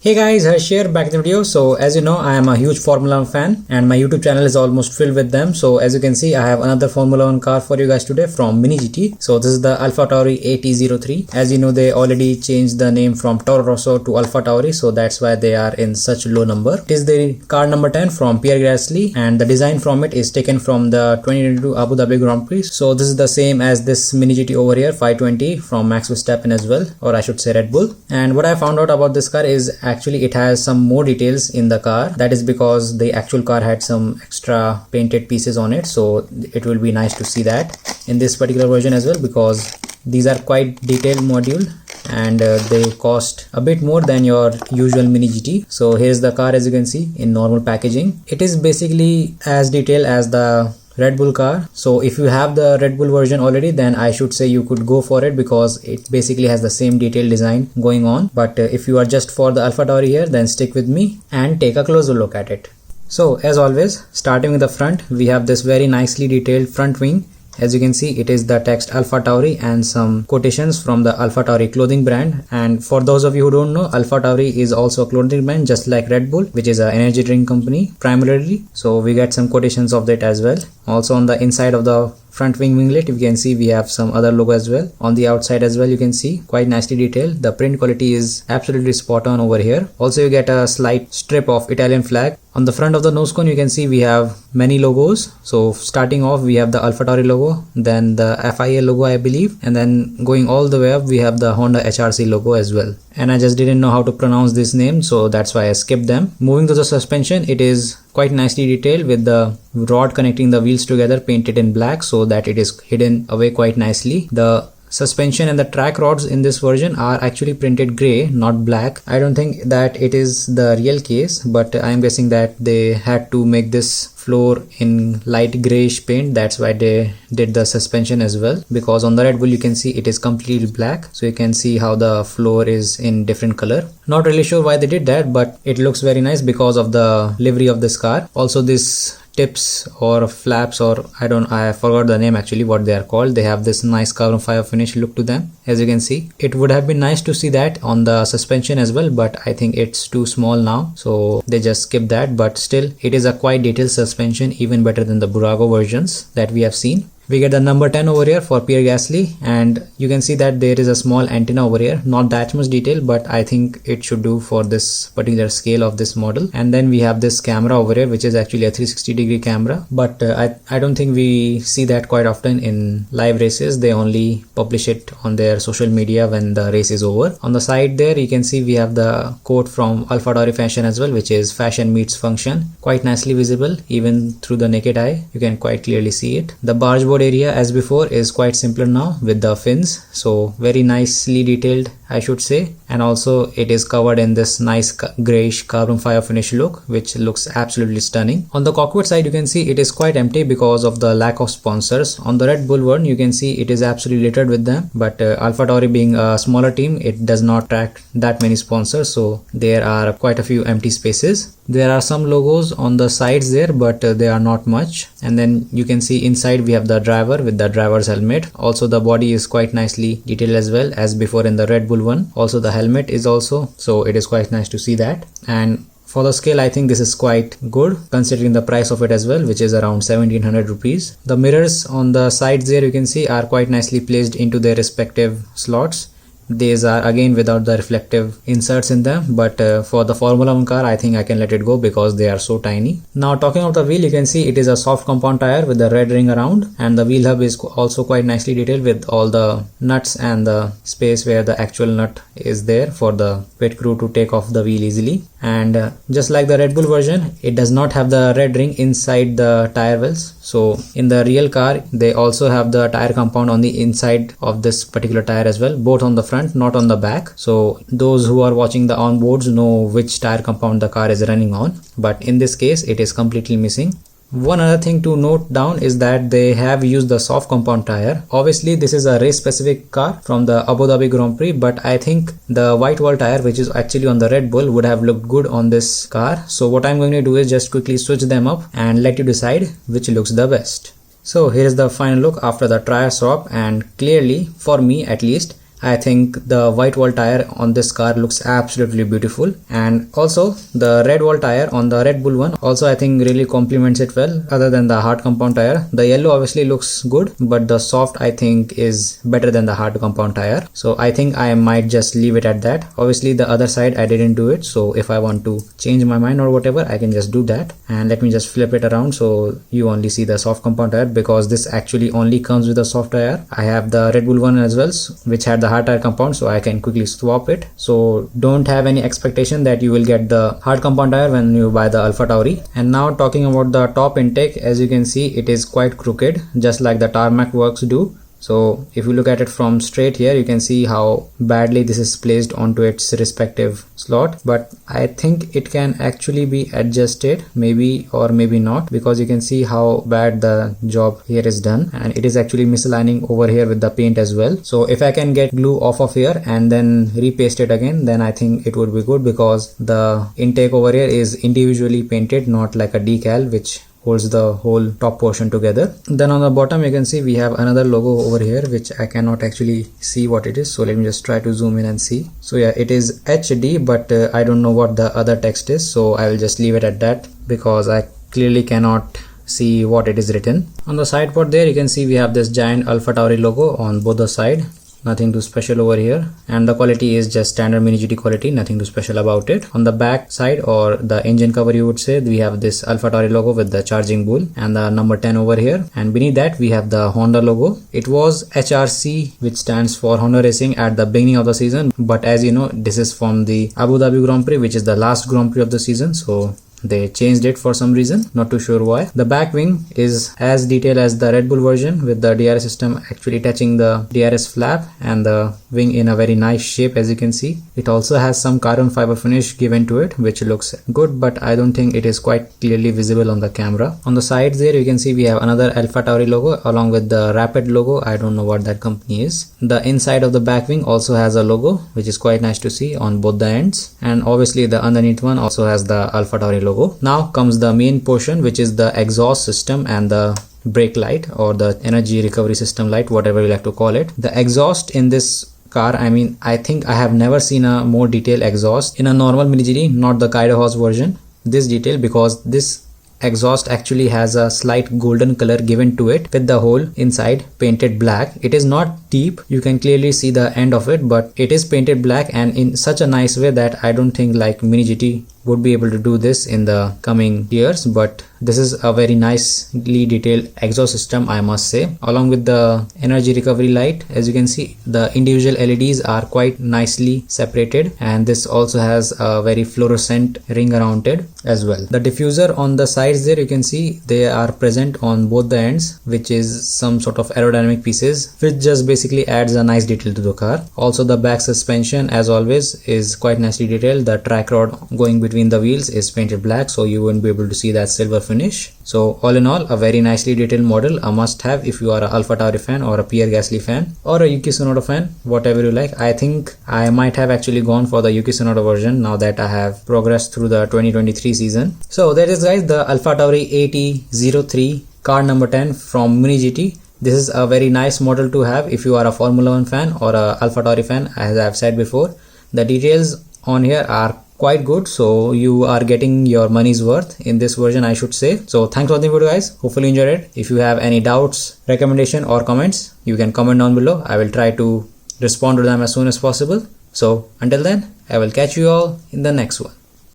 Hey guys, Harsh here, back in the video. So as you know, I am a huge Formula 1 fan and my YouTube channel is almost filled with them. So as you can see, I have another Formula 1 car for you guys today from Mini GT. So this is the AlphaTauri AT03. As you know, they already changed the name from Toro Rosso to AlphaTauri, so that's why they are in such low number. It is the car number 10 from Pierre Gasly and the design from it is taken from the 2022 Abu Dhabi Grand Prix. So this is the same as this Mini GT over here, 520 from Max Verstappen as well, or I should say Red Bull. And what I found out about this car is actually it has some more details in the car. That is because the actual car had some extra painted pieces on it, so it will be nice to see that in this particular version as well, because these are quite detailed module and they cost a bit more than your usual Mini GT. So here's the car, as you can see, in normal packaging. It is basically as detailed as the Red Bull car. So if you have the Red Bull version already, then I should say you could go for it because it basically has the same detailed design going on. But if you are just for the AlphaTauri here, then stick with me and take a closer look at it. So as always, starting with the front, we have this very nicely detailed front wing. As you can see, it is the text AlphaTauri and some quotations from the AlphaTauri clothing brand. And for those of you who don't know, AlphaTauri is also a clothing brand just like Red Bull, which is an energy drink company primarily. So we get some quotations of that as well. Also on the inside of the front wing winglet, you can see we have some other logo as well. On the outside as well, you can see quite nicely detailed. The print quality is absolutely spot on over here. Also you get a slight strip of Italian flag. On the front of the nose cone, you can see we have many logos. So starting off, we have the AlphaTauri logo, then the FIA logo, I believe, and then going all the way up, we have the Honda HRC logo as well. And I just didn't know how to pronounce this name, so that's why I skipped them. Moving to the suspension, it is quite nicely detailed with the rod connecting the wheels together painted in black so that it is hidden away quite nicely. The suspension and the track rods in this version are actually printed gray, not black. I don't think that it is the real case, but I am guessing that they had to make this floor in light grayish paint. That's why they did the suspension as well, because on the Red Bull you can see it is completely black, so you can see how the floor is in different color. Not really sure why they did that, but it looks very nice because of the livery of this car. Also this tips or flaps, or I forgot the name actually what they are called. They have this nice carbon fiber finish look to them. As you can see, it would have been nice to see that on the suspension as well, but I think it's too small now, so they just skipped that. But still, it is a quite detailed suspension, even better than the Burago versions that we have seen. We get the number 10 over here for Pierre Gasly, and you can see that there is a small antenna over here. Not that much detail, but I think it should do for this particular scale of this model. And then we have this camera over here, which is actually a 360-degree camera, but I don't think we see that quite often in live races. They only publish it on their social media when the race is over. On the side there, you can see we have the quote from AlphaTauri Fashion as well, which is fashion meets function. Quite nicely visible, even through the naked eye, you can quite clearly see it. The barge board area as before is quite simpler now with the fins, so very nicely detailed, I should say. And also it is covered in this nice grayish carbon fiber finish look, which looks absolutely stunning. On the cockpit side, you can see it is quite empty because of the lack of sponsors. On the Red Bull one, you can see it is absolutely littered with them, but AlphaTauri being a smaller team, it does not track that many sponsors, so there are quite a few empty spaces. There are some logos on the sides there, but they are not much. And then you can see inside we have the driver with the driver's helmet. Also the body is quite nicely detailed as well as before in the Red Bull one. Also the helmet is also, so it is quite nice to see that. And for the scale, I think this is quite good considering the price of it as well, which is around 1700 rupees. The mirrors on the sides there, you can see, are quite nicely placed into their respective slots. These are again without the reflective inserts in them, but for the Formula 1 car, I think I can let it go because they are so tiny. Now talking about the wheel, you can see it is a soft compound tire with the red ring around, and the wheel hub is also quite nicely detailed with all the nuts and the space where the actual nut is there for the pit crew to take off the wheel easily. And just like the Red Bull version, it does not have the red ring inside the tire wells. So in the real car, they also have the tire compound on the inside of this particular tire as well, both on the front, not on the back. So those who are watching the onboards know which tire compound the car is running on, but in this case it is completely missing. One other thing to note down is that they have used the soft compound tire. Obviously this is a race specific car from the Abu Dhabi Grand Prix, but I think the white wall tire, which is actually on the Red Bull, would have looked good on this car. So what I'm going to do is just quickly switch them up and let you decide which looks the best. So here is the final look after the tire swap, and clearly, for me at least, I think the white wall tire on this car looks absolutely beautiful, and also the red wall tire on the Red Bull one also I think really complements it well, other than the hard compound tire. The yellow obviously looks good, but the soft I think is better than the hard compound tire, so I think I might just leave it at that. Obviously the other side I didn't do it, so if I want to change my mind or whatever, I can just do that. And let me just flip it around so you only see the soft compound tire, because this actually only comes with a soft tire. I have the Red Bull one as well, which had the hard tire compound, so I can quickly swap it. So don't have any expectation that you will get the hard compound tire when you buy the AlphaTauri. And now talking about the top intake, as you can see it is quite crooked, just like the tarmac works do. So if you look at it from straight here, you can see how badly this is placed onto its respective slot, but I think it can actually be adjusted, maybe or maybe not, because you can see how bad the job here is done, and it is actually misaligning over here with the paint as well. So if I can get glue off of here and then repaste it again, then I think it would be good, because the intake over here is individually painted, not like a decal which holds the whole top portion together. Then on the bottom you can see we have another logo over here, which I cannot actually see what it is, so let me just try to zoom in and see. So yeah, it is HD, but I don't know what the other text is, so I will just leave it at that because I clearly cannot see what it is written. On the side port there you can see we have this giant AlphaTauri logo on both the side. Nothing too special over here, and the quality is just standard Mini GT quality, nothing too special about it. On the back side, or the engine cover you would say, we have this AlphaTauri logo with the charging bull and the number 10 over here, and beneath that we have the Honda logo. It was HRC, which stands for Honda Racing, at the beginning of the season, but as you know this is from the Abu Dhabi Grand Prix, which is the last Grand Prix of the season, so they changed it for some reason, not too sure why. The back wing is as detailed as the Red Bull version, with the DRS system actually touching the DRS flap and the wing in a very nice shape, as you can see. It also has some carbon fiber finish given to it, which looks good, but I don't think it is quite clearly visible on the camera. On the sides there you can see we have another AlphaTauri logo along with the Rapid logo. I don't know what that company is. The inside of the back wing also has a logo, which is quite nice to see on both the ends, and obviously the underneath one also has the AlphaTauri logo. Now comes the main portion, which is the exhaust system and the brake light, or the energy recovery system light, whatever you like to call it. The exhaust in this car, I think I have never seen a more detailed exhaust in a normal Mini GT, not the Kaido Horse version. This detail, because this exhaust actually has a slight golden color given to it, with the hole inside painted black. It is not deep, you can clearly see the end of it, but it is painted black and in such a nice way that I don't think like Mini GT would be able to do this in the coming years. But this is a very nicely detailed exhaust system, I must say. Along with the energy recovery light, as you can see, the individual LEDs are quite nicely separated, and this also has a very fluorescent ring around it as well. The diffuser on the sides there, you can see they are present on both the ends, which is some sort of aerodynamic pieces, which just basically adds a nice detail to the car. Also the back suspension, as always, is quite nicely detailed. The track rod going between the wheels is painted black, so you won't be able to see that silver finish. So all in all, a very nicely detailed model, a must have if you are a AlphaTauri fan or a Pierre Gasly fan or a Yuki Tsunoda fan, whatever you like. I think I might have actually gone for the Yuki Tsunoda version now that I have progressed through the 2023 season. So that is, guys, the AlphaTauri AT03 car number 10 from Mini GT. This is a very nice model to have if you are a Formula 1 fan or a AlphaTauri fan, as I have said before. The details on here are quite good, so you are getting your money's worth in this version, I should say. So thanks for watching the video, guys. Hopefully you enjoyed it. If you have any doubts, recommendation or comments, you can comment down below. I will try to respond to them as soon as possible. So until then, I will catch you all in the next one.